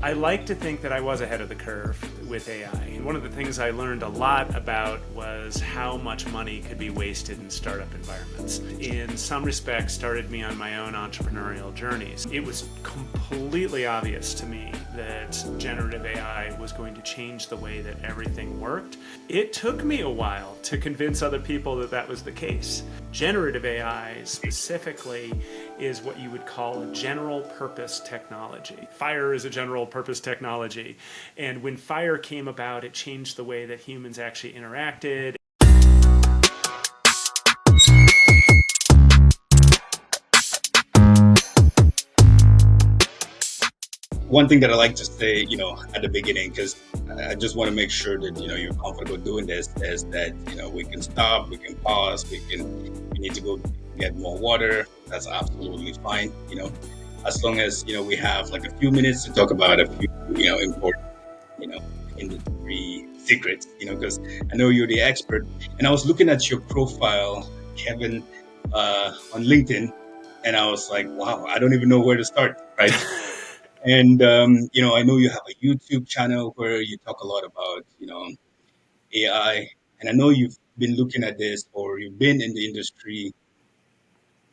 I like to think that I was ahead of the curve with AI. And one of the things I learned a lot about was how much money could be wasted in startup environments. In some respects, started me on my own entrepreneurial journeys. It was completely obvious to me that generative AI was going to change the way that everything worked. It took me a while to convince other people that that was the case. Generative AI specifically is what you would call a general purpose technology. Fire is a general purpose technology. And when fire came about, it changed the way that humans actually interacted. One thing that I like to say, at the beginning, because I just want to make sure that, you're comfortable doing this, is that, we can stop, we can pause, we need to go get more water. That's absolutely fine. As long as, we have like a few minutes to talk about a few, important, industry secrets, because I know you're the expert. And I was looking at your profile, Kevin, on LinkedIn, and I was like, wow, I don't even know where to start, right? And, I know you have a YouTube channel where you talk a lot about, AI. And I know you've been looking at this, or you've been in the industry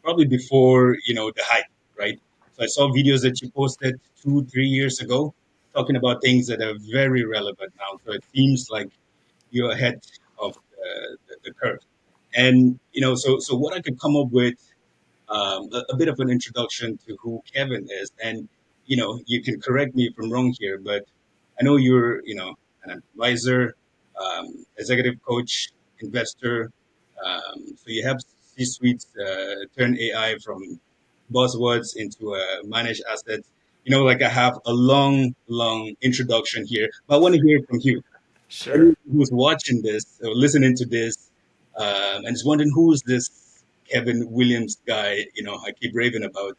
probably before, the hype, right? So I saw videos that you posted 2, 3 years ago talking about things that are very relevant now. So it seems like you're ahead of the curve. And, so what I could come up with, a bit of an introduction to who Kevin is. And, you can correct me if I'm wrong here, but I know you're, an advisor, executive coach, investor. So you have C-suites turn AI from buzzwords into managed assets. Like I have a long, long introduction here, but I want to hear from you. Sure. Anyone who's watching this or listening to this, and is wondering who's this Kevin Williams guy, I keep raving about.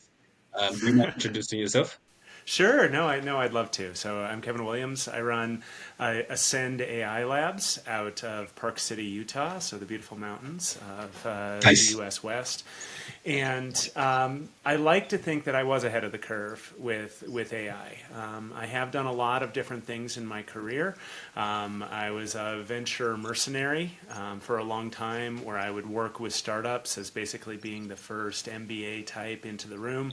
Do you mind introducing yourself? Sure. No, I know I'd love to. So I'm Kevin Williams. I run Ascend AI Labs out of Park City, Utah, so the beautiful mountains of the Nice. U.S. West. And I like to think that I was ahead of the curve with AI. I have done a lot of different things in my career. I was a venture mercenary for a long time, where I would work with startups as basically being the first MBA type into the room.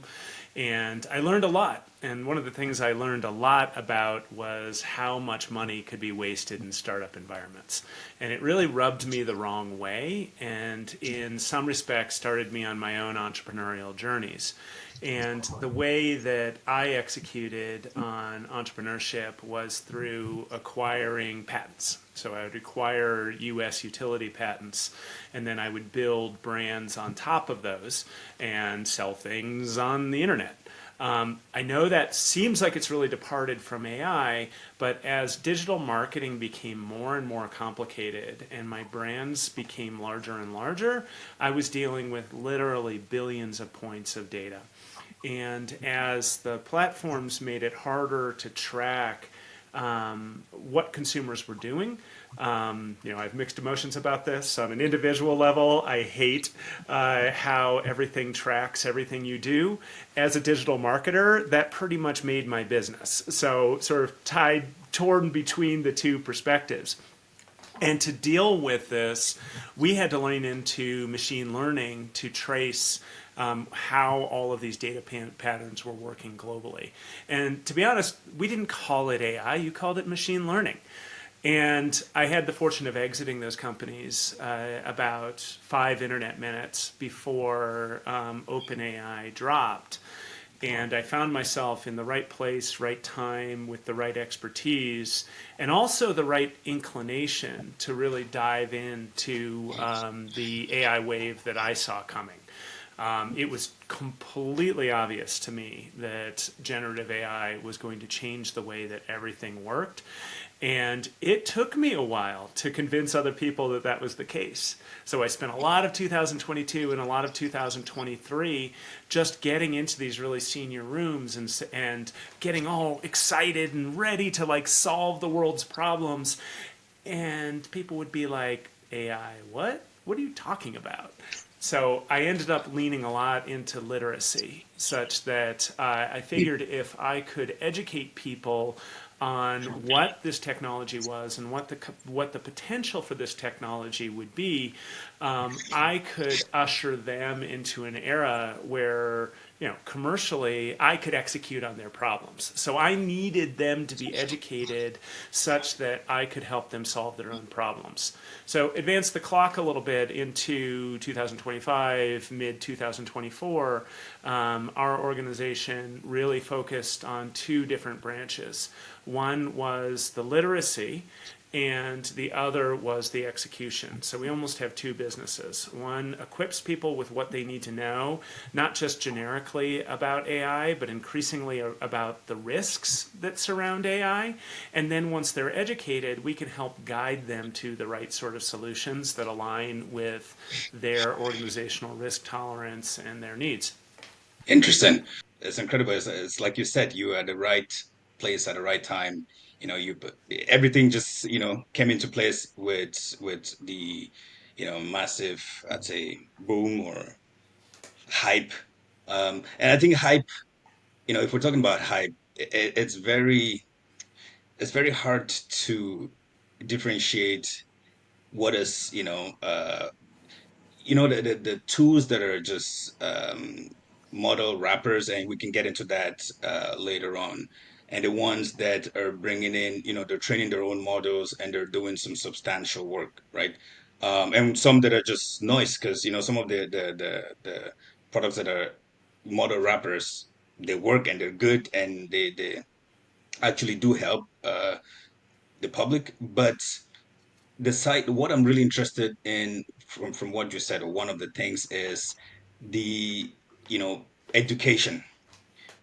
And I learned a lot. And one of the things I learned a lot about was how much money could be wasted in startup environments. And it really rubbed me the wrong way, and in some respects started me on my own entrepreneurial journeys. And the way that I executed on entrepreneurship was through acquiring patents. So I would acquire US utility patents, and then I would build brands on top of those and sell things on the internet. I know that seems like it's really departed from AI, but as digital marketing became more and more complicated and my brands became larger and larger, I was dealing with literally billions of points of data. And as the platforms made it harder to track what consumers were doing. I have mixed emotions about this. On an individual level, I hate how everything tracks everything you do. As a digital marketer, that pretty much made my business. So sort of torn between the two perspectives. And to deal with this, we had to lean into machine learning to trace how all of these data patterns were working globally. And to be honest, we didn't call it AI, you called it machine learning. And I had the fortune of exiting those companies about 5 internet minutes before OpenAI dropped. And I found myself in the right place, right time, with the right expertise, and also the right inclination to really dive into the AI wave that I saw coming. It was completely obvious to me that generative AI was going to change the way that everything worked. And it took me a while to convince other people that that was the case. So I spent a lot of 2022 and a lot of 2023 just getting into these really senior rooms and getting all excited and ready to like solve the world's problems. And people would be like, AI, what? What are you talking about? So I ended up leaning a lot into literacy, such that I figured if I could educate people on what this technology was and what the potential for this technology would be, I could usher them into an era where, commercially, I could execute on their problems. So I needed them to be educated such that I could help them solve their own problems. So advance the clock a little bit into 2025, mid 2024, our organization really focused on two different branches. One was the literacy, and the other was the execution. So we almost have two businesses. One equips people with what they need to know, not just generically about AI, but increasingly about the risks that surround AI. And then once they're educated, we can help guide them to the right sort of solutions that align with their organizational risk tolerance and their needs. Interesting. It's incredible. It's like you said, you were at the right place at the right time. Everything just, came into place with the, massive, I'd say, boom or hype. And I think hype, if we're talking about hype, it's very hard to differentiate what is, the tools that are just model wrappers, and we can get into that later on, and the ones that are bringing in, they're training their own models and they're doing some substantial work, right? And some that are just noise, because some of the products that are model wrappers, they work and they're good, and they actually do help the public. But what I'm really interested in from what you said, or one of the things, is the education,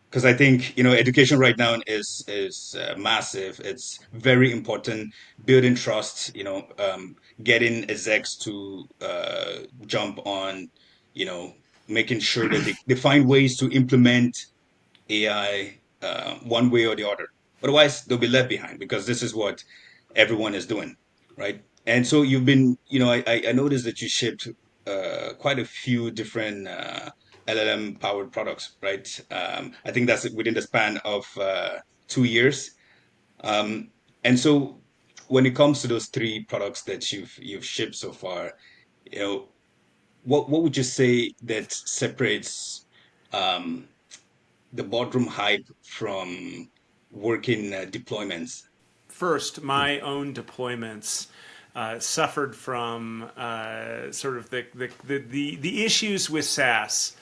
because I think education right now is massive. It's very important. Building trust, getting execs to jump on, you know making sure that they find ways to implement AI one way or the other. Otherwise, they'll be left behind, because this is what everyone is doing, right? And so you've been, I noticed that you shipped quite a few different LLM powered products, right? I think that's within the span of 2 years. And so when it comes to those three products that you've shipped so far, you know, what would you say that separates um, the boardroom hype from working deployments? First, my own deployments suffered from sort of the issues with SaaS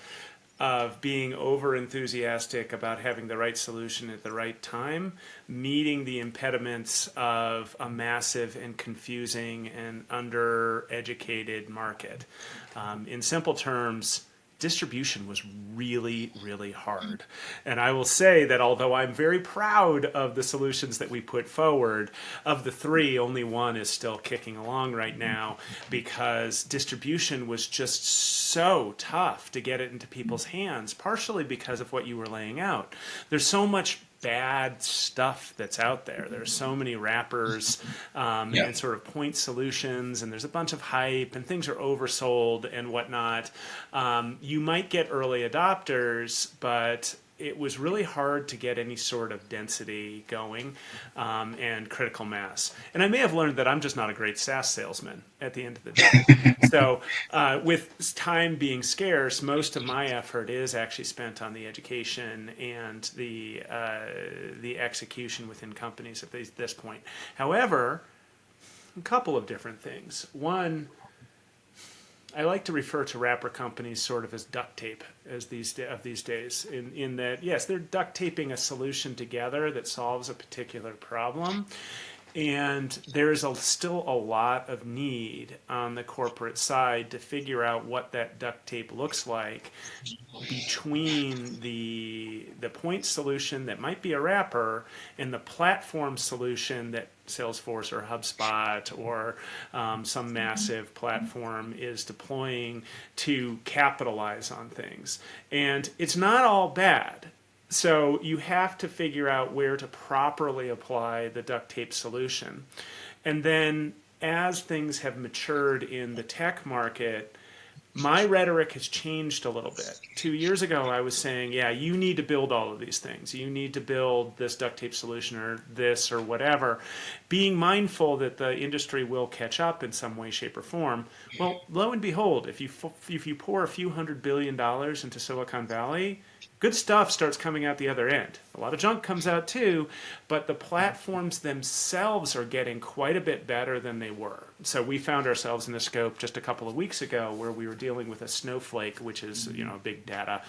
of being over enthusiastic about having the right solution at the right time, meeting the impediments of a massive and confusing and undereducated market. In simple terms, distribution was really, really hard. And I will say that although I'm very proud of the solutions that we put forward, of the three, only one is still kicking along right now, because distribution was just so tough to get it into people's hands, partially because of what you were laying out. There's so much bad stuff that's out there. There's so many wrappers Yeah. and sort of point solutions, and there's a bunch of hype, and things are oversold and whatnot. You might get early adopters, but it was really hard to get any sort of density going and critical mass. And I may have learned that I'm just not a great SaaS salesman at the end of the day. So with time being scarce, most of my effort is actually spent on the education and the execution within companies at this point. However, a couple of different things. One, I like to refer to wrapper companies sort of as duct tape of these days, in that, yes, they're duct taping a solution together that solves a particular problem. And there's still a lot of need on the corporate side to figure out what that duct tape looks like between the point solution that might be a wrapper and the platform solution that Salesforce or HubSpot or some massive platform is deploying to capitalize on things. And it's not all bad. So you have to figure out where to properly apply the duct tape solution. And then as things have matured in the tech market, My rhetoric has changed a little bit. 2 years ago, I was saying, yeah, you need to build all of these things. You need to build this duct tape solution or this or whatever, being mindful that the industry will catch up in some way, shape, or form. Well, lo and behold, if you pour a few $100 billion into Silicon Valley, good stuff starts coming out the other end. A lot of junk comes out too, but the platforms themselves are getting quite a bit better than they were. So we found ourselves in a scope just a couple of weeks ago where we were dealing with a Snowflake, which is a big data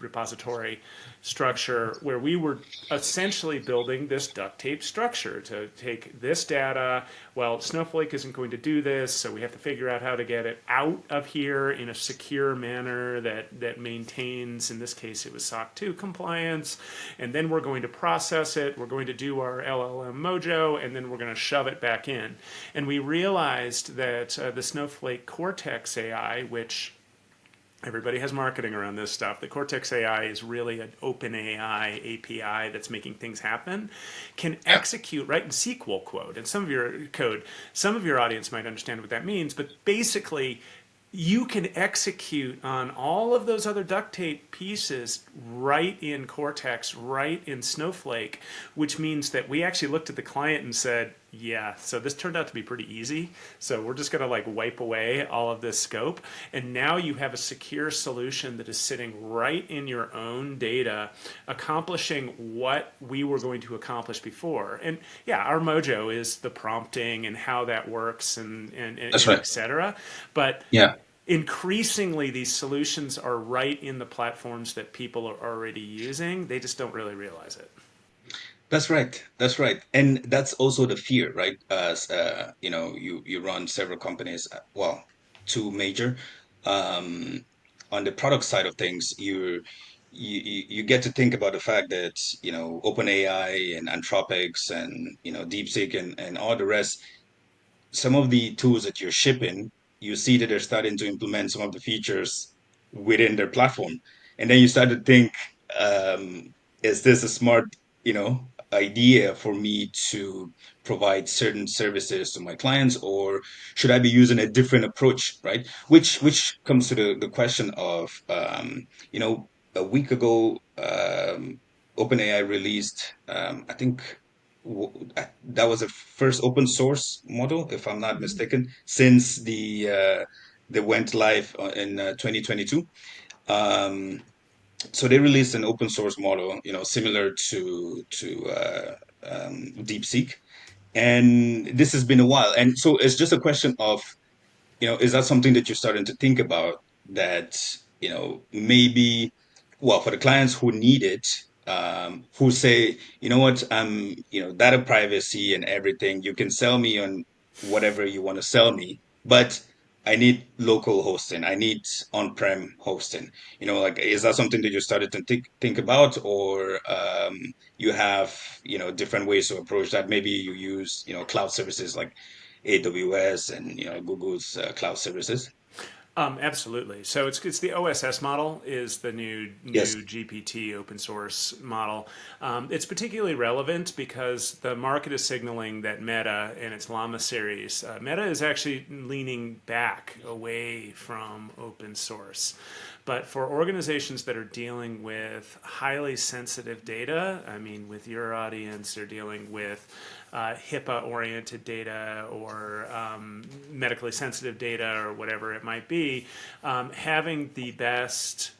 repository structure, where we were essentially building this duct tape structure to take this data. Well, Snowflake isn't going to do this, so we have to figure out how to get it out of here in a secure manner that maintains, in this case it was SOC 2 compliance, and then we're going to process it, we're going to do our LLM mojo, and then we're going to shove it back in. And we realized that the Snowflake Cortex AI, which everybody has marketing around this stuff. The Cortex AI is really an open AI API that's making things happen, can execute, right, in SQL code. And some of your audience might understand what that means, but basically you can execute on all of those other duct tape pieces right in Cortex, right in Snowflake, which means that we actually looked at the client and said, yeah, so this turned out to be pretty easy. So we're just going to like wipe away all of this scope. And now you have a secure solution that is sitting right in your own data, accomplishing what we were going to accomplish before. And yeah, our mojo is the prompting and how that works and That's right. et cetera. But Yeah. increasingly, these solutions are right in the platforms that people are already using. They just don't really realize it. That's right. That's right. And that's also the fear, right? As you run several companies, well, two major. Um, on the product side of things, you get to think about the fact that, OpenAI and Anthropics and, DeepSeek and all the rest, some of the tools that you're shipping, you see that they're starting to implement some of the features within their platform. And then you start to think, is this a smart, idea for me to provide certain services to my clients, or should I be using a different approach, right? Which comes to the question of, a week ago, OpenAI released, I think that was the first open source model, if I'm not mistaken, since they went live in 2022. Um, so they released an open source model, similar to DeepSeek, and this has been a while. And so it's just a question of, is that something that you're starting to think about that, maybe, well, for the clients who need it, who say, you know what, data privacy and everything, you can sell me on whatever you want to sell me, but I need local hosting. I need on-prem hosting. Like, is that something that you started to think about, or you have, different ways to approach that? Maybe you use, cloud services like AWS and Google's cloud services. Absolutely. So it's the OSS model is the Yes. new GPT open source model. It's particularly relevant because the market is signaling that Meta and its Llama series, Meta is actually leaning back away from open source. But for organizations that are dealing with highly sensitive data, I mean, with your audience, they're dealing with HIPAA-oriented data or medically sensitive data or whatever it might be, having the best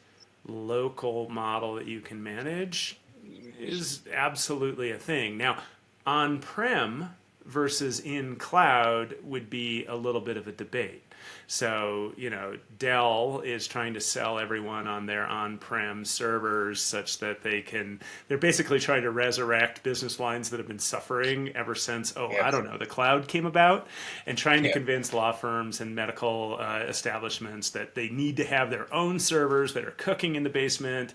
local model that you can manage is absolutely a thing. Now, on-prem versus in cloud would be a little bit of a debate. So, Dell is trying to sell everyone on their on-prem servers such that they're basically trying to resurrect business lines that have been suffering ever since, I Yes. don't know, the cloud came about, and trying to Yeah. convince law firms and medical establishments that they need to have their own servers that are cooking in the basement.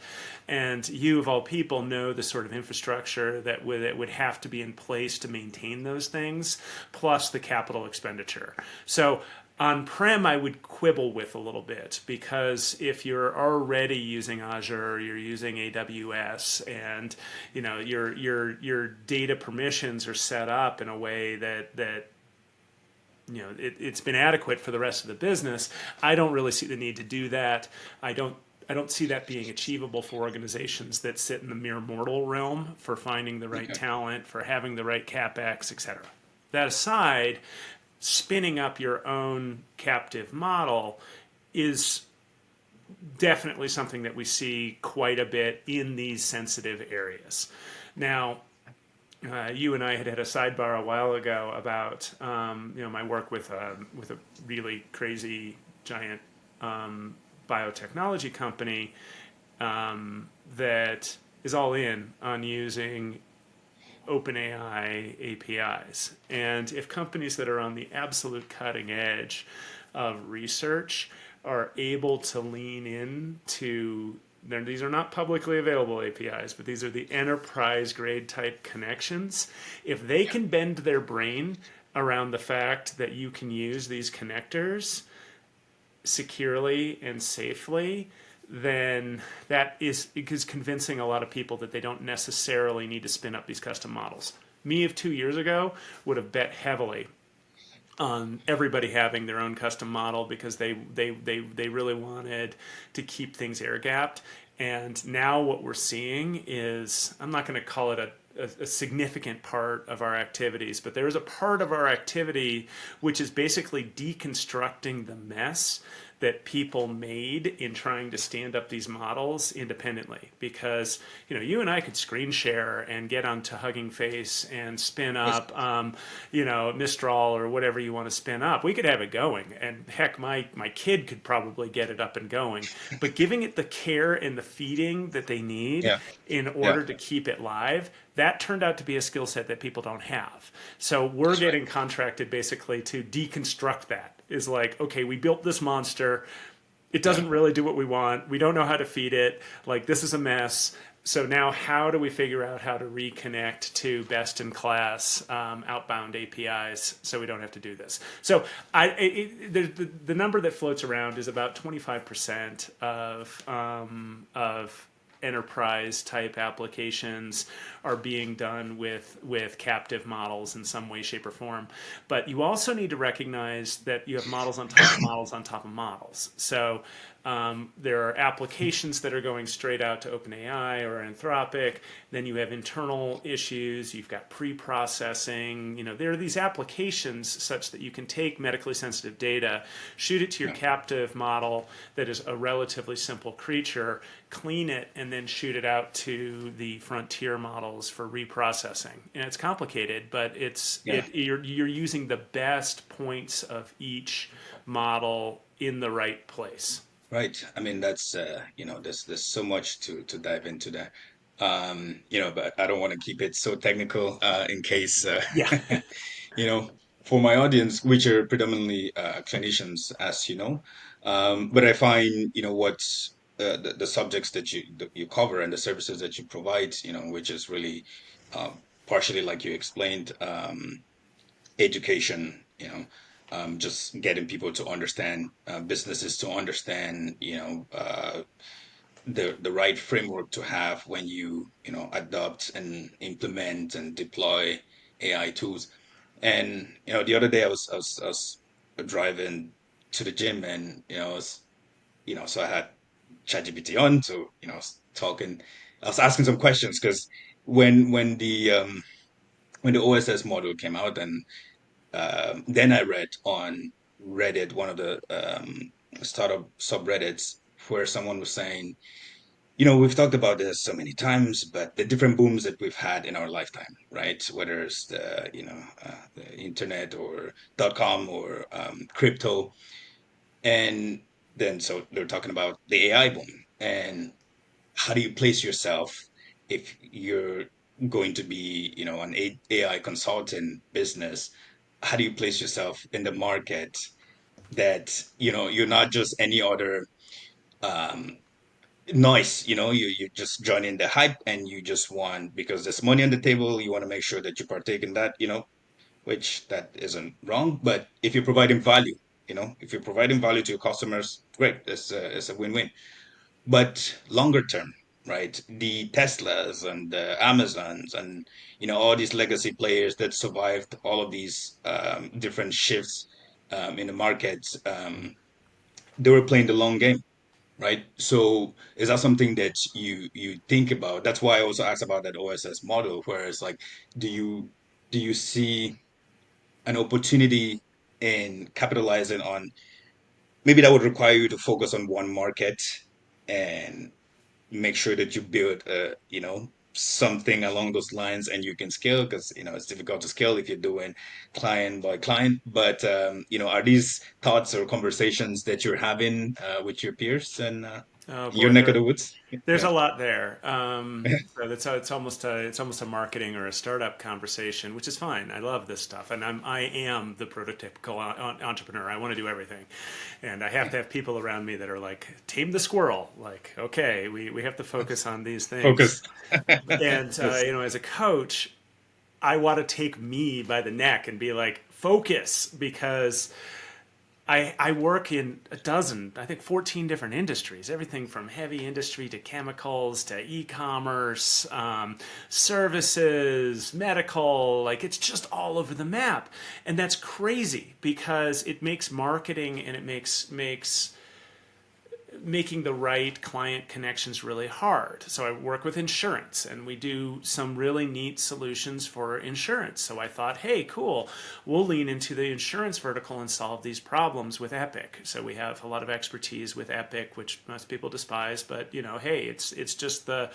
And you, of all people, know the sort of infrastructure that would have to be in place to maintain those things, plus the capital expenditure. So, on-prem, I would quibble with a little bit, because if you're already using Azure, you're using AWS, and your data permissions are set up in a way that it's been adequate for the rest of the business. I don't really see the need to do that. I don't see that being achievable for organizations that sit in the mere mortal realm for finding the right Okay. talent, for having the right capex, et cetera. That aside, spinning up your own captive model is definitely something that we see quite a bit in these sensitive areas. Now, you and I had a sidebar a while ago about my work with a really crazy giant biotechnology company that is all in on using OpenAI APIs. And if companies that are on the absolute cutting edge of research are able to lean in to, these are not publicly available APIs, but these are the enterprise grade type connections. If they can bend their brain around the fact that you can use these connectors securely and safely, then that is convincing a lot of people that they don't necessarily need to spin up these custom models. Me of 2 years ago would have bet heavily on everybody having their own custom model because they really wanted to keep things air gapped. And now what we're seeing is, I'm not going to call it a significant part of our activities, but there is a part of our activity which is basically deconstructing the mess that people made in trying to stand up these models independently. Because you and I could screen share and get onto Hugging Face and spin up Mistral or whatever you want to spin up. We could have it going, and heck, my kid could probably get it up and going. But giving it the care and the feeding that they need Yeah. in Yeah. order to keep it live, that turned out to be a skill set that people don't have. So we're getting contracted basically to deconstruct that. Is like, okay, we built this monster. It doesn't really do what we want. We don't know how to feed it. Like, this is a mess. So now how do we figure out how to reconnect to best in class outbound APIs so we don't have to do this? So the number that floats around is about 25% of enterprise type applications are being done with captive models in some way, shape, or form. But you also need to recognize that you have models on top of models on top of models. So there are applications that are going straight out to OpenAI or Anthropic. Then you have internal issues. You've got pre-processing. There are these applications such that you can take medically sensitive data, shoot it to your captive model that is a relatively simple creature, clean it, and then shoot it out to the frontier models for reprocessing. And it's complicated, but you're using the best points of each model in the right place. Right. I mean, that's there's so much to dive into that. But I don't want to keep it so technical in case Yeah. you know, for my audience, which are predominantly clinicians, as you know. But I find, what the subjects that you cover and the services that you provide, which is really partially like you explained, education, just getting people to understand, businesses to understand, the right framework to have when adopt and implement and deploy AI tools. And the other day I was driving to the gym, and so I had ChatGPT on, so I was talking, I was asking some questions because when the OSS model came out, and then I read on Reddit, one of the startup subreddits, where someone was saying, we've talked about this so many times, but the different booms that we've had in our lifetime, right? Whether it's the internet or .com or crypto. And then so they're talking about the AI boom. And how do you place yourself if you're going to be, an AI consulting business? How do you place yourself in the market that, you're not just any other um, noise, you just join in the hype, and you just want, because there's money on the table, you want to make sure that you partake in that, which that isn't wrong. But if you're providing value, if you're providing value to your customers, great, it's a win-win. But longer term, right? The Teslas and the Amazons and all these legacy players that survived all of these different shifts in the market. They were playing the long game, right? So is that something that you think about? That's why I also asked about that OSS model, where it's like, do you see an opportunity in capitalizing on maybe that would require you to focus on one market and make sure that you build something along those lines and you can scale because it's difficult to scale if you're doing client by client, but are these thoughts or conversations that you're having with your peers and Oh your boy, neck of the woods? there's Yeah. a lot there. So it's almost a marketing or a startup conversation, which is fine. I love this stuff, and I am the prototypical entrepreneur. I want to do everything, and I have to have people around me that are like, tame the squirrel. Like, okay, we have to focus on these things. Focus. And Yes. as a coach, I want to take me by the neck and be like, focus, because I work in a dozen, I think 14 different industries, everything from heavy industry to chemicals to e-commerce, services, medical, like it's just all over the map. And that's crazy because it makes marketing and it makes making the right client connections really hard. So I work with insurance and we do some really neat solutions for insurance. So I thought, hey, cool, we'll lean into the insurance vertical and solve these problems with Epic. So we have a lot of expertise with Epic, which most people despise, but hey, it's just the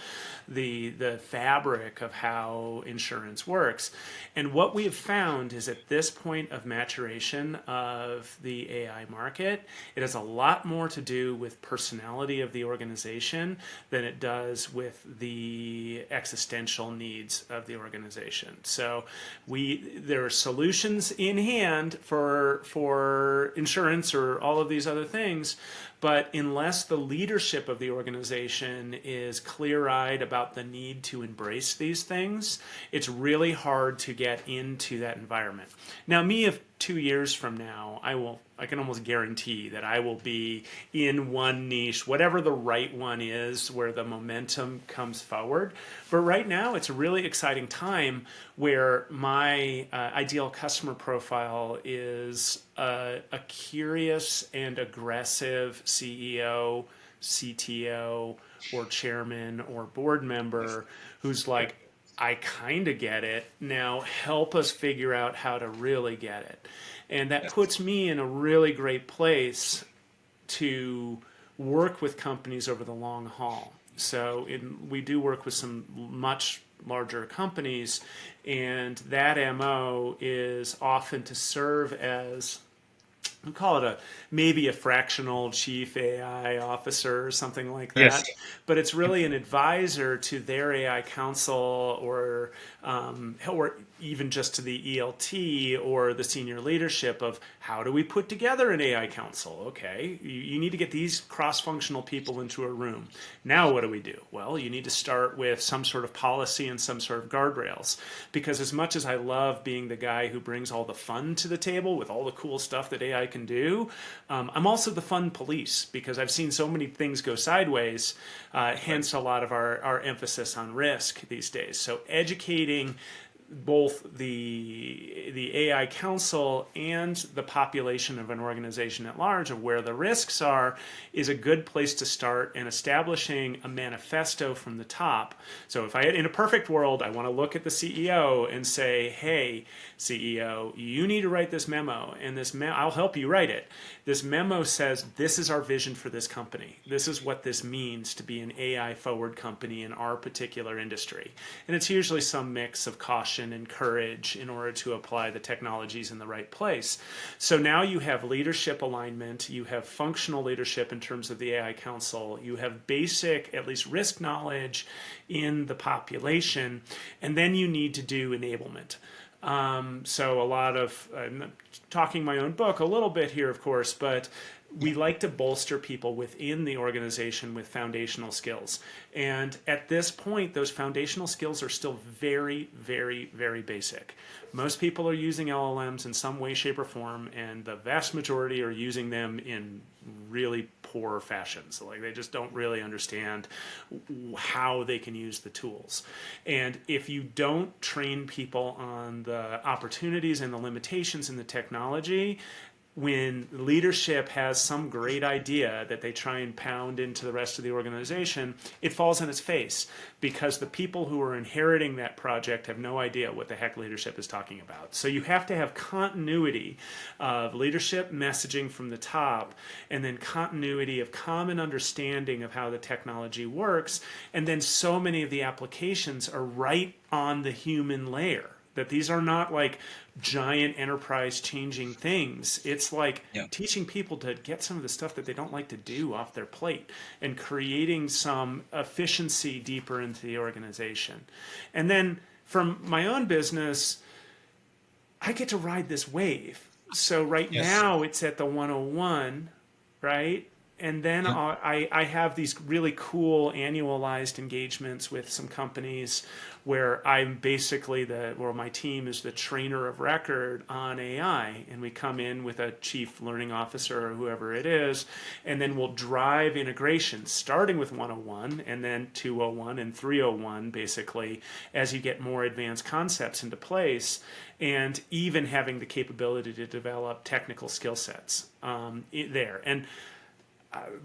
fabric of how insurance works. And what we have found is at this point of maturation of the AI market, it has a lot more to do with personality of the organization than it does with the existential needs of the organization. So there are solutions in hand for insurance or all of these other things, but unless the leadership of the organization is clear-eyed about the need to embrace these things, it's really hard to get into that environment. Now, me, if 2 years from now, I can almost guarantee that I will be in one niche, whatever the right one is, where the momentum comes forward. But right now, it's a really exciting time where my ideal customer profile is a curious and aggressive CEO, CTO, or chairman or board member who's like, I kind of get it. Now help us figure out how to really get it. And that Yes. puts me in a really great place to work with companies over the long haul. So we do work with some much larger companies, and that MO is often to serve as, we call it maybe a fractional chief AI officer or something like Yes. that. But it's really an advisor to their AI council or even just to the ELT or the senior leadership of how do we put together an AI council? Okay, you need to get these cross-functional people into a room. Now what do we do? Well, you need to start with some sort of policy and some sort of guardrails. Because as much as I love being the guy who brings all the fun to the table with all the cool stuff that AI can do, I'm also the fun police because I've seen so many things go sideways, hence a lot of our emphasis on risk these days. So educating both the AI council and the population of an organization at large of where the risks are is a good place to start, and establishing a manifesto from the top. So if in a perfect world, I want to look at the CEO and say, hey, CEO, you need to write this memo, and I'll help you write it. This memo says, this is our vision for this company. This is what this means to be an AI forward company in our particular industry. And it's usually some mix of caution and courage in order to apply the technologies in the right place. So now you have leadership alignment, you have functional leadership in terms of the AI council, you have basic, at least risk knowledge in the population, and then you need to do enablement. So a lot of, I'm talking my own book a little bit here, of course, but we like to bolster people within the organization with foundational skills. And at this point, those foundational skills are still very, very, very basic. Most people are using LLMs in some way, shape, or form, and the vast majority are using them in really poor fashion. So like they just don't really understand how they can use the tools. And if you don't train people on the opportunities and the limitations in the technology, when leadership has some great idea that they try and pound into the rest of the organization, it falls on its face because the people who are inheriting that project have no idea what the heck leadership is talking about. So you have to have continuity of leadership messaging from the top, and then continuity of common understanding of how the technology works. And then so many of the applications are right on the human layer, that these are not like giant enterprise changing things. It's like Yeah. teaching people to get some of the stuff that they don't like to do off their plate and creating some efficiency deeper into the organization. And then from my own business, I get to ride this wave. So right Yes. now it's at the 101, right? And then Yeah. I have these really cool annualized engagements with some companies where I'm basically my team is the trainer of record on AI. And we come in with a chief learning officer or whoever it is, and then we'll drive integration starting with 101 and then 201 and 301 basically as you get more advanced concepts into place, and even having the capability to develop technical skill sets there. And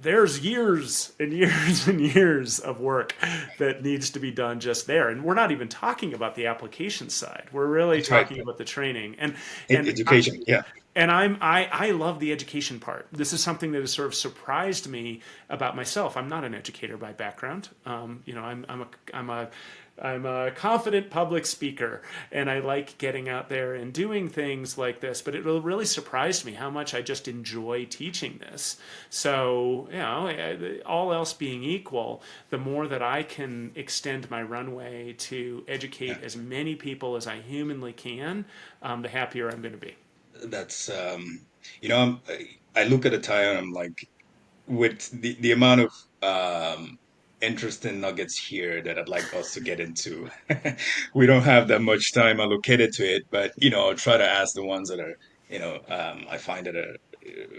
there's years and years and years of work that needs to be done just there, and we're not even talking about the application side. We're really That's right. talking about the training, and Education. Yeah. I love the education part. This is something that has sort of surprised me about myself. I'm not an educator by background. I'm a confident public speaker, and I like getting out there and doing things like this. But it really surprised me how much I just enjoy teaching this. So, all else being equal, the more that I can extend my runway to educate Yeah. as many people as I humanly can, the happier I'm going to be. That's I look at the tire and I'm like, with the amount of interesting nuggets here that I'd like us to get into. We don't have that much time allocated to it, but I'll try to ask the ones that are, I find that are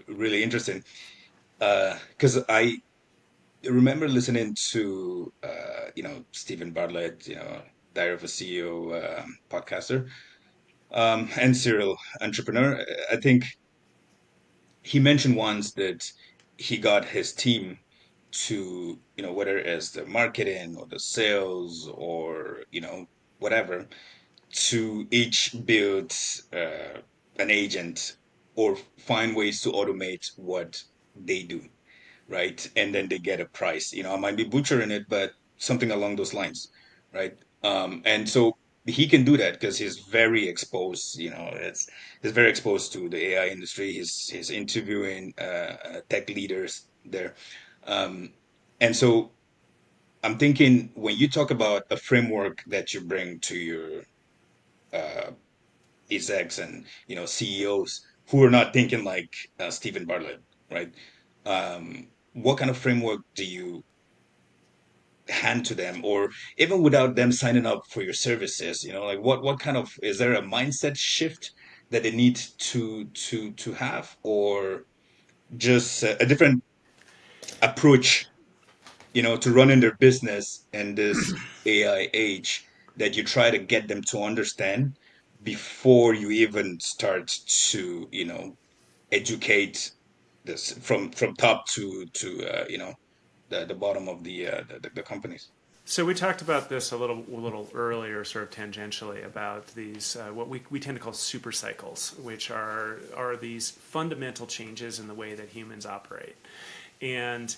really interesting. Because I remember listening to, Stephen Bartlett, Diary of a CEO podcaster, and serial entrepreneur. I think he mentioned once that he got his team to, whether it's the marketing or the sales or, whatever, to each build an agent or find ways to automate what they do, right? And then they get a price. I might be butchering it, but something along those lines, right? And so he can do that because he's very exposed. He's very exposed to the AI industry. He's interviewing tech leaders there, um, and so I'm thinking when you talk about a framework that you bring to your uh, execs and CEOs who are not thinking like Stephen Bartlett, right? What kind of framework do you hand to them, or even without them signing up for your services? Like what kind of, is there a mindset shift that they need to have, or just a different approach, to running their business in this AI age, that you try to get them to understand before you even start to, educate this from top to the bottom of the companies. So we talked about this a little earlier, sort of tangentially, about these what we tend to call super cycles, which are these fundamental changes in the way that humans operate. And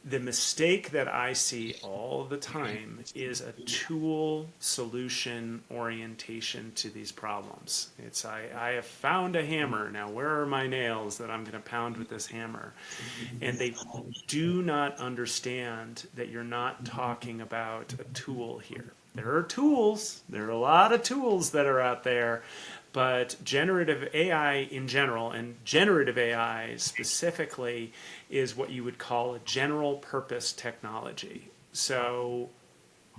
the mistake that I see all the time is a tool solution orientation to these problems. It's I have found a hammer. Now where are my nails that I'm going to pound with this hammer? And they do not understand that you're not talking about a tool here. There are tools. There are a lot of tools that are out there, but generative AI in general, and generative AI specifically, is what you would call a general purpose technology. So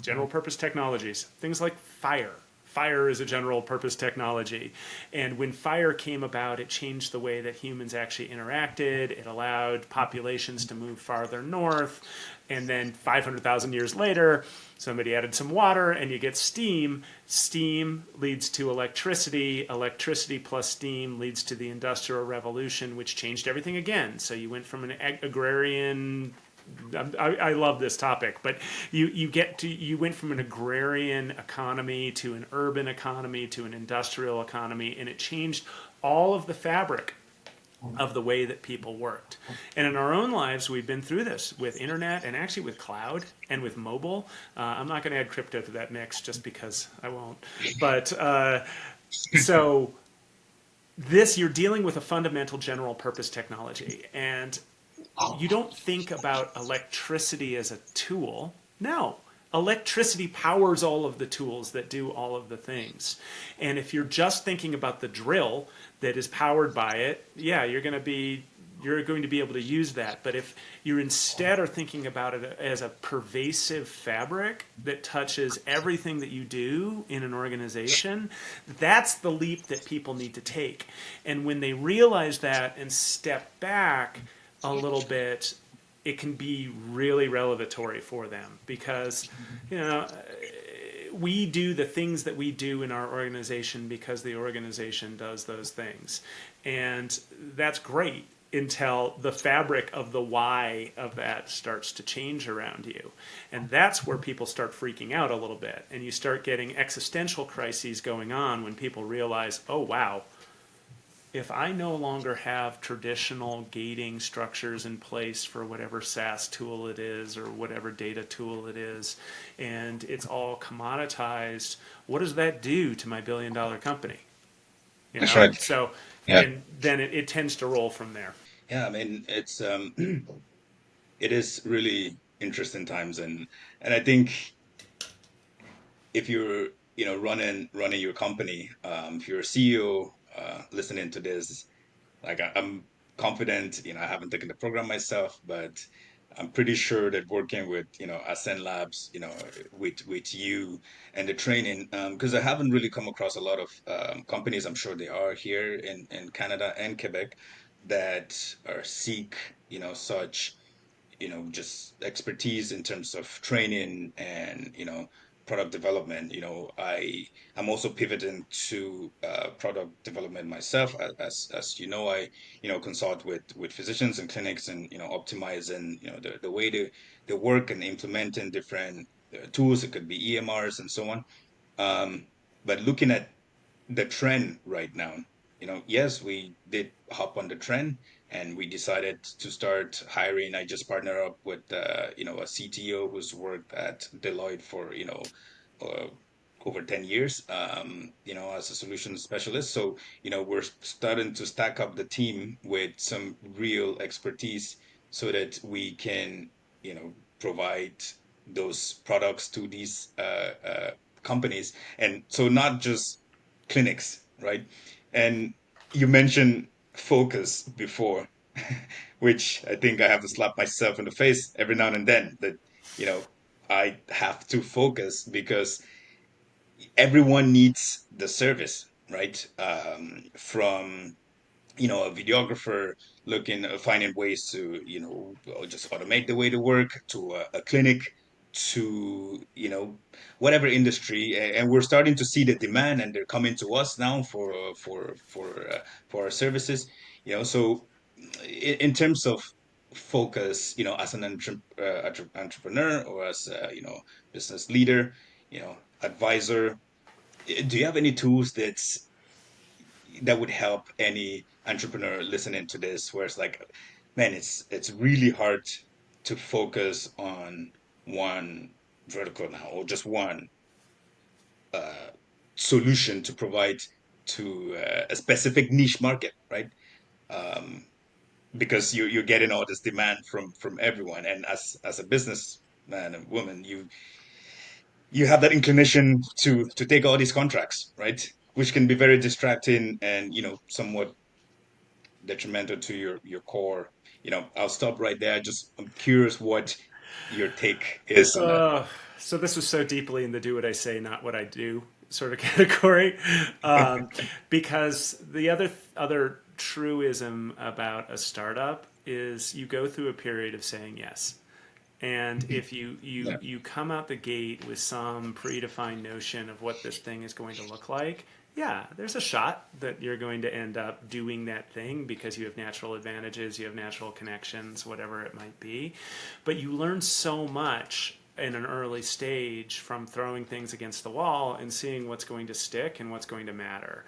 general purpose technologies, things like fire. Fire is a general purpose technology. And when fire came about, it changed the way that humans actually interacted. It allowed populations to move farther north. And then 500,000 years later, somebody added some water and you get steam. Steam leads to electricity. Electricity plus steam leads to the Industrial Revolution, which changed everything again. So you went from an agrarian, I love this topic, but you went from an agrarian economy to an urban economy to an industrial economy, and it changed all of the fabric of the way that people worked. And in our own lives, we've been through this with internet and actually with cloud and with mobile. I'm not going to add crypto to that mix just because I won't. But so this, you're dealing with a fundamental general purpose technology, and you don't think about electricity as a tool. No, electricity powers all of the tools that do all of the things. And if you're just thinking about the drill that is powered by it, yeah, you're going to be able to use that. But if you instead are thinking about it as a pervasive fabric that touches everything that you do in an organization, that's the leap that people need to take. And when they realize that and step back a little bit, it can be really revelatory for them, because we do the things that we do in our organization because the organization does those things, and that's great until the fabric of the why of that starts to change around you. And that's where people start freaking out a little bit, and you start getting existential crises going on when people realize, oh wow, if I no longer have traditional gating structures in place for whatever SaaS tool it is or whatever data tool it is, and it's all commoditized, what does that do to my billion-dollar company? That's right. So, Yeah. and then it tends to roll from there. Yeah, I mean, it's it is really interesting times, and I think if you're running your company, if you're a CEO listening to this, like I'm confident, I haven't taken the program myself, but I'm pretty sure that working with Ascend Labs, with you and the training, because I haven't really come across a lot of companies. I'm sure they are here in Canada and Quebec that are seek such just expertise in terms of training and product development. I'm also pivoting to product development myself. As I consult with physicians and clinics, and optimizing the way they work and implementing different tools. It could be EMRs and so on. But looking at the trend right now, yes, we did hop on the trend, and we decided to start hiring. I just partnered up with a CTO who's worked at Deloitte for uh, over 10 years, as a solution specialist. So we're starting to stack up the team with some real expertise so that we can provide those products to these companies. And so not just clinics, right? And you mentioned focus before, which I think I have to slap myself in the face every now and then, that, I have to focus because everyone needs the service, right? From a videographer looking finding ways to just automate the way to work, to a clinic, to whatever industry. And we're starting to see the demand, and they're coming to us now for our services. So in terms of focus, as an entrepreneur, or as a business leader, advisor, do you have any tools that would help any entrepreneur listening to this, where it's like, man, it's really hard to focus on one vertical now, or just one uh, solution to provide to a specific niche market, right? um, because you're getting all this demand from everyone, and as a businessman and woman, you have that inclination to take all these contracts, right? which can be very distracting and somewhat detrimental to your core. I'll stop right there. I'm curious what your take is on that. Uh, so this was so deeply in the do what I say, not what I do sort of category, because the other truism about a startup is you go through a period of saying yes. And if Yeah, you come out the gate with some predefined notion of what this thing is going to look like, yeah, there's a shot that you're going to end up doing that thing because you have natural advantages, you have natural connections, whatever it might be. But you learn so much in an early stage from throwing things against the wall and seeing what's going to stick and what's going to matter.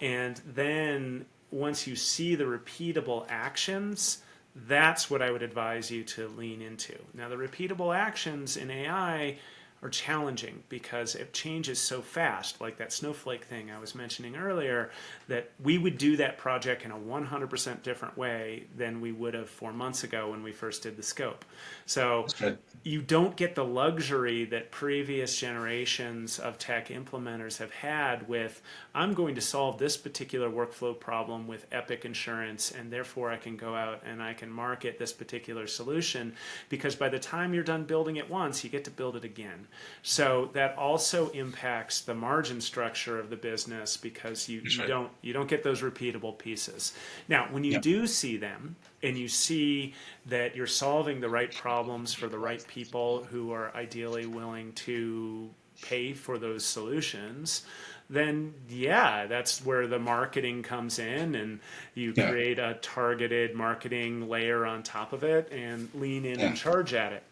And then once you see the repeatable actions, that's what I would advise you to lean into. Now, the repeatable actions in AI are challenging because it changes so fast, like that snowflake thing I was mentioning earlier, that we would do that project in a 100% different way than we would have 4 months ago when we first did the scope. So that's right. you don't get the luxury that previous generations of tech implementers have had with, I'm going to solve this particular workflow problem with Epic Insurance, and therefore I can go out and I can market this particular solution, because by the time you're done building it once, you get to build it again. So that also impacts the margin structure of the business because you, That's you right. don't you don't get those repeatable pieces. Now, when you Yeah, do see them, and you see that you're solving the right problems for the right people who are ideally willing to pay for those solutions, then yeah, that's where the marketing comes in, and you yeah, create a targeted marketing layer on top of it and lean in and yeah. charge at it.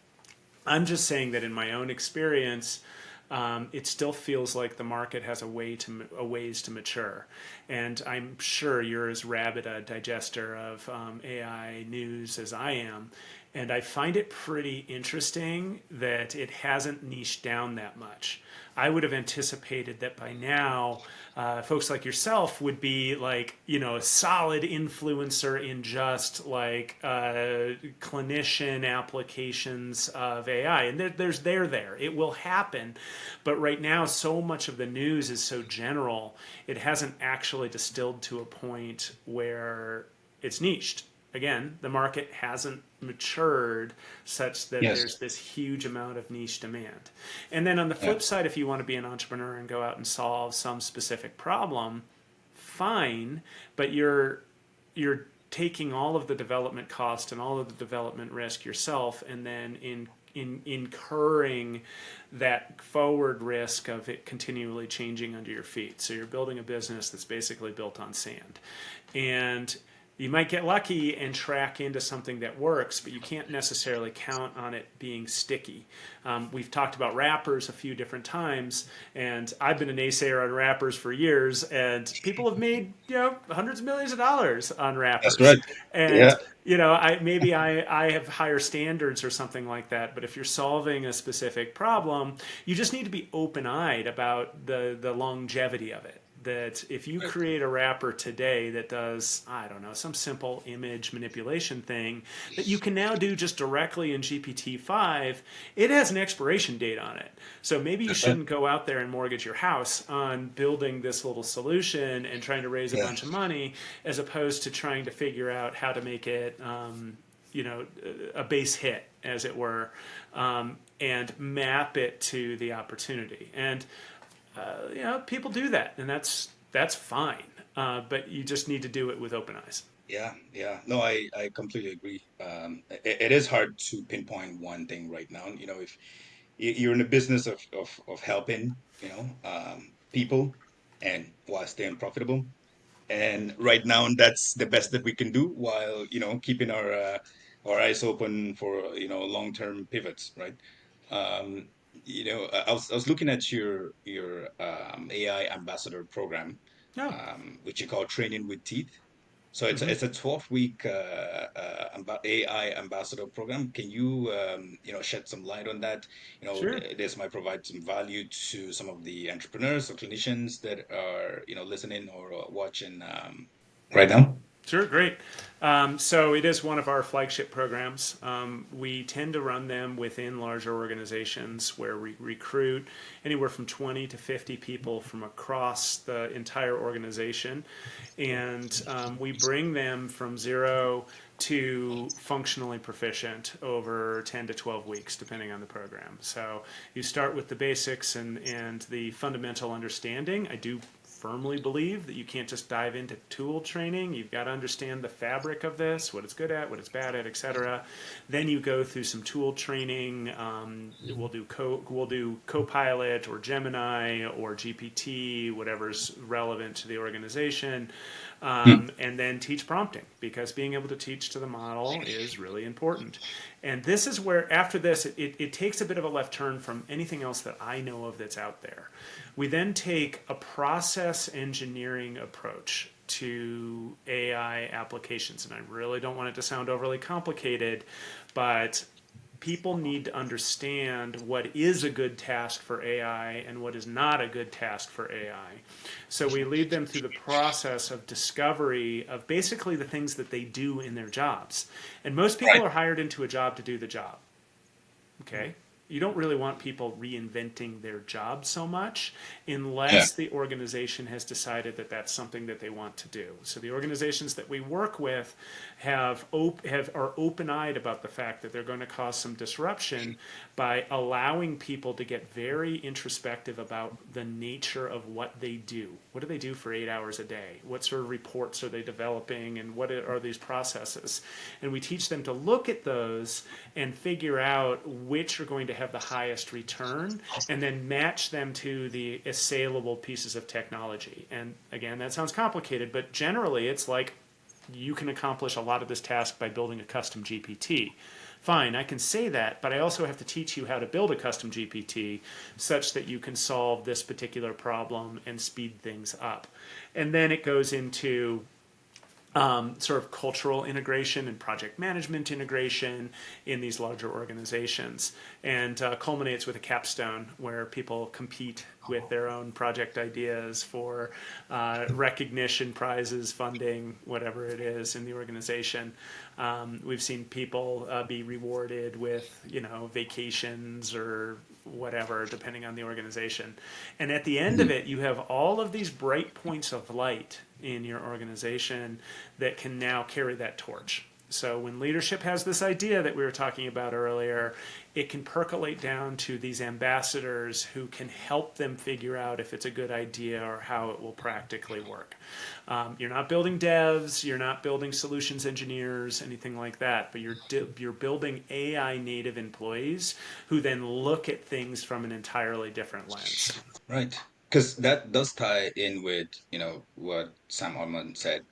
I'm just saying that in my own experience, it still feels like the market has a ways to mature, and I'm sure you're as rabid a digester of AI news as I am, and I find it pretty interesting that it hasn't niched down that much. I would have anticipated that by now, folks like yourself would be like, a solid influencer in just like clinician applications of AI. And there. It will happen. But right now, so much of the news is so general, it hasn't actually distilled to a point where it's niched. Again, the market hasn't matured such that Yes, there's this huge amount of niche demand. And then on the yeah, flip side, if you want to be an entrepreneur and go out and solve some specific problem, fine, but you're taking all of the development cost and all of the development risk yourself, and then in incurring that forward risk of it continually changing under your feet. So you're building a business that's basically built on sand. And you might get lucky and track into something that works, but you can't necessarily count on it being sticky. We've talked about wrappers a few different times, and I've been a naysayer on wrappers for years, and people have made hundreds of millions of dollars on that's wrappers. right. And Yeah, I have higher standards or something like that, but if you're solving a specific problem, you just need to be open-eyed about the longevity of it. That if you create a wrapper today that does, I don't know, some simple image manipulation thing that you can now do just directly in GPT-5, it has an expiration date on it. So maybe you that's right. shouldn't go out there and mortgage your house on building this little solution and trying to raise a Yeah, bunch of money, as opposed to trying to figure out how to make it, a base hit, as it were, and map it to the opportunity. And people do that, and that's fine. But you just need to do it with open eyes. yeah, yeah. No, I completely agree. It is hard to pinpoint one thing right now. If you're in the business of helping, people and while staying profitable. And right now, that's the best that we can do while, keeping our eyes open for, long-term pivots, right? I was looking at your AI ambassador program, No. which you call Training with Teeth. So it's Hmm. it's a 12-week AI ambassador program. Can you shed some light on that? Sure. This might provide some value to some of the entrepreneurs or clinicians that are listening or watching right now. Sure, great. So it is one of our flagship programs. We tend to run them within larger organizations where we recruit anywhere from 20 to 50 people from across the entire organization. And we bring them from zero to functionally proficient over 10 to 12 weeks, depending on the program. So you start with the basics and the fundamental understanding. I do firmly believe that you can't just dive into tool training. You've got to understand the fabric of this, what it's good at, what it's bad at, etc. Then you go through some tool training. We'll do Copilot or Gemini or GPT, whatever's relevant to the organization. And then teach prompting, because being able to teach to the model is really important. And this is where, after this, it takes a bit of a left turn from anything else that I know of that's out there. We then take a process engineering approach to AI applications. And I really don't want it to sound overly complicated, but people need to understand what is a good task for AI and what is not a good task for AI. So we lead them through the process of discovery of basically the things that they do in their jobs. And most people Right. are hired into a job to do the job. Okay? You don't really want people reinventing their job so much Yeah. unless the organization has decided that that's something that they want to do. So the organizations that we work with are open-eyed about the fact that they're going to cause some disruption by allowing people to get very introspective about the nature of what they do. What do they do for 8 hours a day? What sort of reports are they developing, and what are these processes? And we teach them to look at those and figure out which are going to have the highest return, and then match them to the assailable pieces of technology. And again, that sounds complicated, but generally it's like you can accomplish a lot of this task by building a custom GPT. Fine, I can say that, but I also have to teach you how to build a custom GPT such that you can solve this particular problem and speed things up. And then it goes into sort of cultural integration and project management integration in these larger organizations, and culminates with a capstone where people compete with their own project ideas for recognition, prizes, funding, whatever it is in the organization. We've seen people be rewarded with, vacations or whatever, depending on the organization. And at the end of it, you have all of these bright points of light in your organization that can now carry that torch. So when leadership has this idea that we were talking about earlier, it can percolate down to these ambassadors who can help them figure out if it's a good idea or how it will practically work. You're not building devs, you're not building solutions engineers, anything like that, but you're building AI native employees who then look at things from an entirely different lens. Right. Because that does tie in with, what Sam Altman said,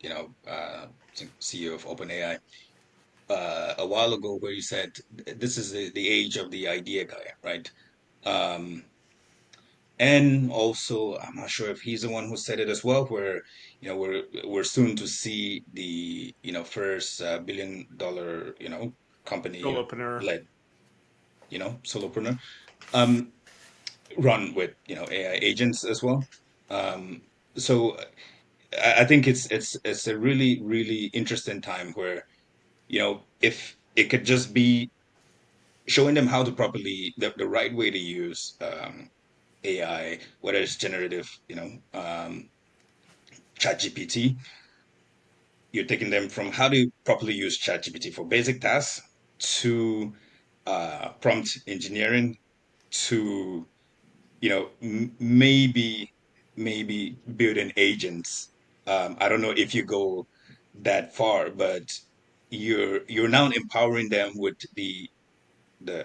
CEO of OpenAI, a while ago, where he said, this is the age of the idea guy, right? Um, and also, I'm not sure if he's the one who said it as well, where, we're soon to see the, first $1 billion, company Solopreneur. led, solopreneur, um, run with, AI agents as well. Um, so I think it's a really, really interesting time where, if it could just be showing them how to properly the right way to use AI, whether it's generative, ChatGPT. You're taking them from how to properly use ChatGPT for basic tasks to prompt engineering to, maybe building agents. I don't know if you go that far, but you're now empowering them with the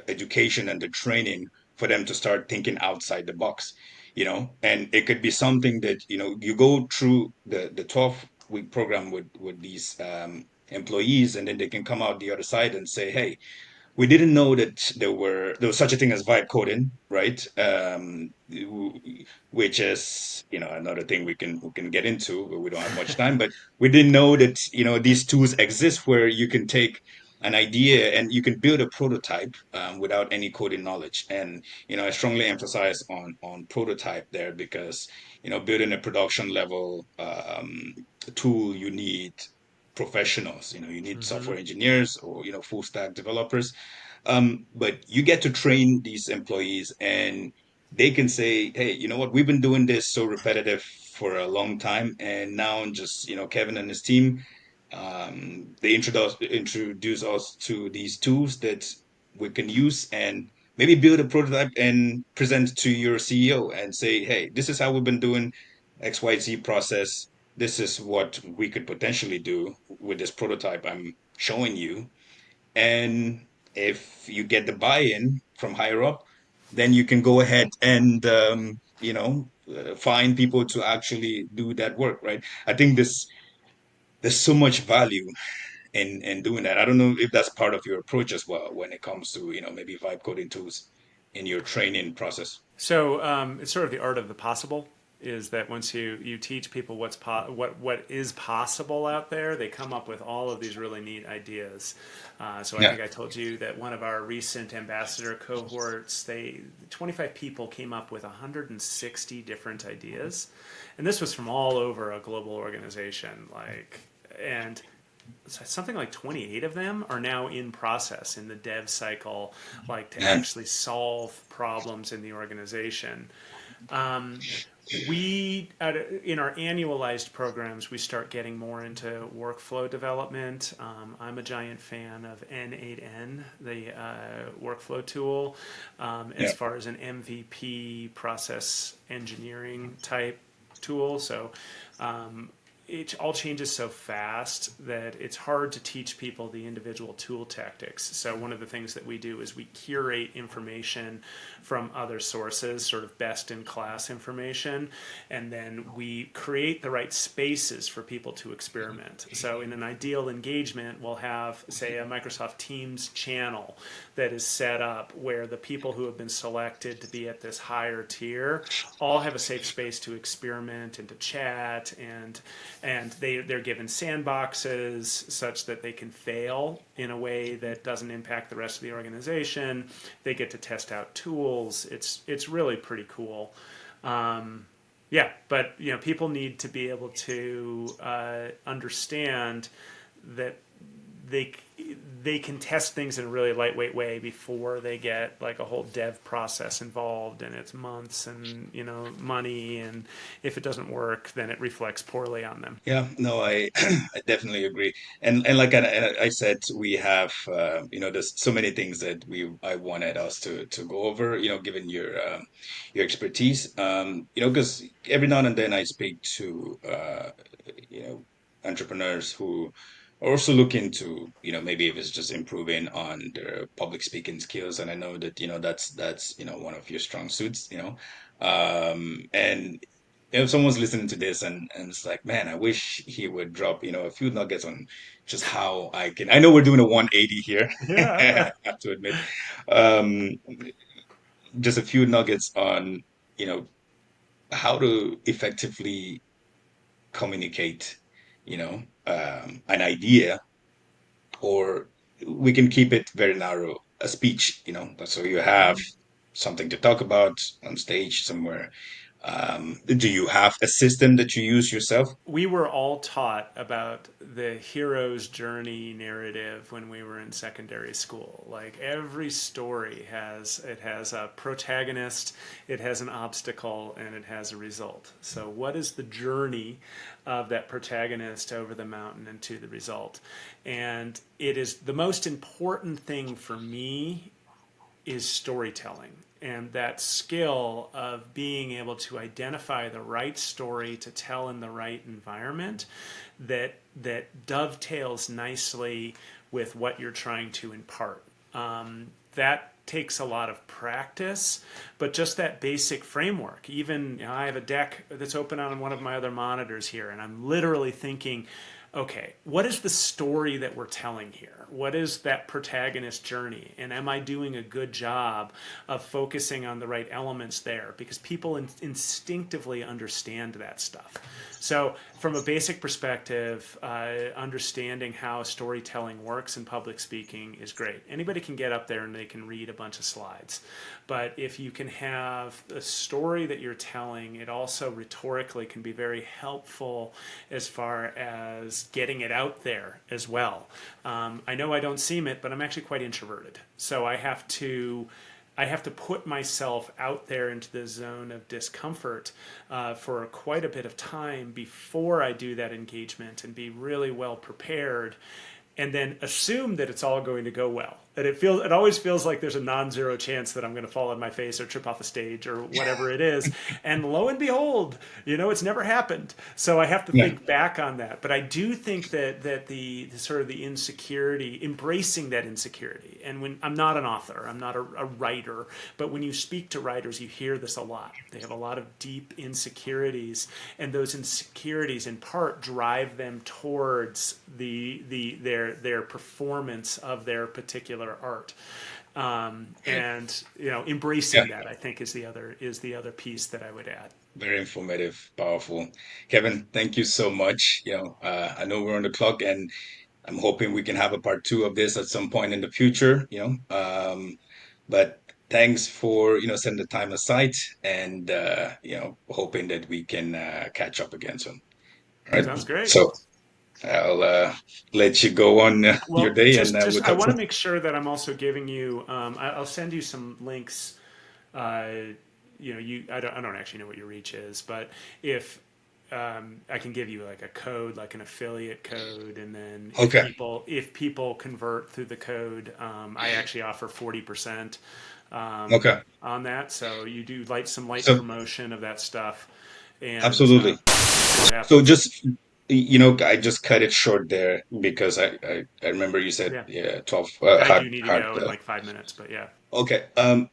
education and the training for them to start thinking outside the box, and it could be something that, you go through the 12-week program with these employees, and then they can come out the other side and say, hey, we didn't know that there was such a thing as vibe coding, right? Which is, another thing we can get into, but we don't have much time. But we didn't know that, these tools exist where you can take an idea and you can build a prototype without any coding knowledge. And I strongly emphasize on prototype there, because building a production level tool, you need professionals. You need Hmm. software engineers or full stack developers. But you get to train these employees, and they can say, "Hey, you know what? We've been doing this so repetitive for a long time, and now just Kevin and his team, they introduce us to these tools that we can use, and maybe build a prototype and present to your CEO and say, hey, this is how we've been doing XYZ process. This is what we could potentially do with this prototype I'm showing you. And if you get the buy-in from higher up, then you can go ahead and find people to actually do that work, right? I think there's so much value in doing that. I don't know if that's part of your approach as well when it comes to maybe vibe coding tools in your training process. So it's sort of the art of the possible. Is that once you teach people what is possible out there, they come up with all of these really neat ideas. So I Yeah, think I told you that one of our recent ambassador cohorts, 25 people came up with 160 different ideas, and this was from all over a global organization. And something like 28 of them are now in process in the dev cycle, like to man. actually solve problems in the organization. In our annualized programs, we start getting more into workflow development. I'm a giant fan of N8N, the workflow tool, as Yeah, far as an MVP process engineering type tool. So it all changes so fast that it's hard to teach people the individual tool tactics. So one of the things that we do is we curate information from other sources, sort of best in class information, and then we create the right spaces for people to experiment. So in an ideal engagement, we'll have, say, a Microsoft Teams channel that is set up where the people who have been selected to be at this higher tier all have a safe space to experiment and to chat, and they're given sandboxes such that they can fail in a way that doesn't impact the rest of the organization. They get to test out tools. It's really pretty cool. Yeah, but people need to be able to understand that they they can test things in a really lightweight way before they get like a whole dev process involved, and it's months and money, and if it doesn't work, then it reflects poorly on them. yeah, no, I I definitely agree. And like I said, we have there's so many things that I wanted us to go over, given your expertise, because every now and then I speak to you know entrepreneurs who are also looking to maybe if it's just improving on their public speaking skills, and I know that that's one of your strong suits, and if someone's listening to this and it's like, man, I wish he would drop, a few nuggets on just how I know we're doing a 180 here, Yeah. I have to admit. Um, just a few nuggets on, you know, how to effectively communicate, an idea, or we can keep it very narrow, a speech, so you have something to talk about on stage somewhere. Do you have a system that you use yourself? We were all taught about the hero's journey narrative when we were in secondary school. Like every story has a protagonist, it has an obstacle, and it has a result. So what is the journey of that protagonist over the mountain and to the result? And it is the most important thing for me is storytelling, and that skill of being able to identify the right story to tell in the right environment that dovetails nicely with what you're trying to impart. That takes a lot of practice, but just that basic framework. Even I have a deck that's open on one of my other monitors here, and I'm literally thinking, okay, what is the story that we're telling here? What is that protagonist journey? And am I doing a good job of focusing on the right elements there? Because people instinctively understand that stuff. So, from a basic perspective, understanding how storytelling works in public speaking is great. Anybody can get up there and they can read a bunch of slides. But if you can have a story that you're telling, it also rhetorically can be very helpful as far as getting it out there as well. I know I don't seem it, but I'm actually quite introverted. So I have to put myself out there into the zone of discomfort for quite a bit of time before I do that engagement and be really well prepared and then assume that it's all going to go well. And it always feels like there's a non-zero chance that I'm going to fall on my face or trip off a stage or whatever it is. And lo and behold, it's never happened. So I have to Yeah. think back on that. But I do think that the sort of the insecurity, embracing that insecurity. And when I'm not an author, I'm not a writer, but when you speak to writers, you hear this a lot. They have a lot of deep insecurities, and those insecurities in part drive them towards their performance of their particular art. And embracing Yeah. that, I think, is the other piece that I would add. Very informative, powerful. Kevin, thank you so much. I know we're on the clock, and I'm hoping we can have a part two of this at some point in the future, but thanks for, setting the time aside and, hoping that we can catch up again soon. All right. Sounds great. So I'll let you go on your Well, day, and just we'll I talk want to soon. make sure that I'm also giving you. I'll send you some links. I don't actually know what your reach is, but if I can give you like a code, like an affiliate code, and then Okay. if people convert through the code, I actually offer 40% Okay. on that. So you do some light So promotion of that stuff, and absolutely. see what So happens. just, I just cut it short there because I remember you said, Yeah, yeah, 12 and I do hard, need to hard. go in like 5 minutes, but yeah. Okay.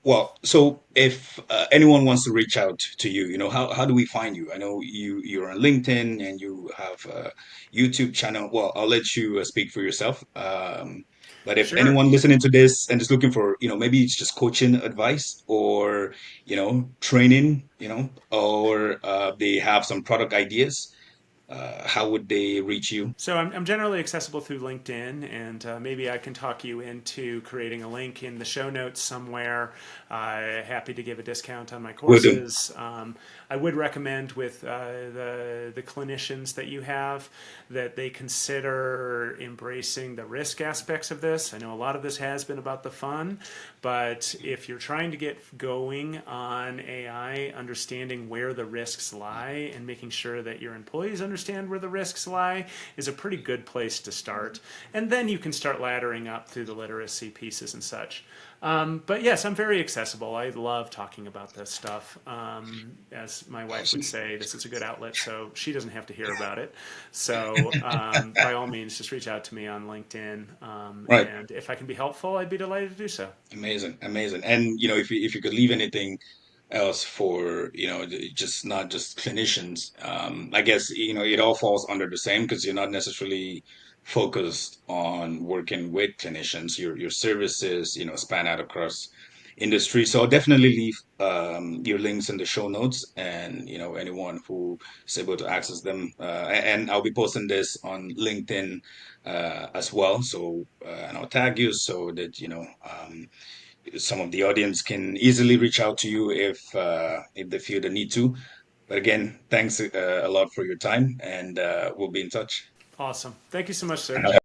Well, so if anyone wants to reach out to you, how do we find you? I know you're on LinkedIn and you have a YouTube channel. Well, I'll let you speak for yourself. But if Sure. anyone listening to this and is looking for, maybe it's just coaching advice or, training, or they have some product ideas, how would they reach you? So I'm generally accessible through LinkedIn, and maybe I can talk you into creating a link in the show notes somewhere. Happy to give a discount on my Will do. courses. I would recommend with the clinicians that you have that they consider embracing the risk aspects of this. I know a lot of this has been about the fun, but if you're trying to get going on AI, understanding where the risks lie and making sure that your employees understand where the risks lie is a pretty good place to start. And then you can start laddering up through the literacy pieces and such. But yes, I'm very accessible. I love talking about this stuff. As my wife would Awesome. say, this is a good outlet, so she doesn't have to hear about it. So by all means, just reach out to me on LinkedIn. Right. And if I can be helpful, I'd be delighted to do so. Amazing, amazing. And if you could leave anything else for just not just clinicians, I guess it all falls under the same because you're not necessarily focused on working with clinicians. Your services span out across industry. So I'll definitely leave your links in the show notes, and anyone who is able to access them. And I'll be posting this on LinkedIn as well. So and I'll tag you so that some of the audience can easily reach out to you if they feel the need to. But again, thanks a lot for your time, and we'll be in touch. Awesome. Thank you so much, sir.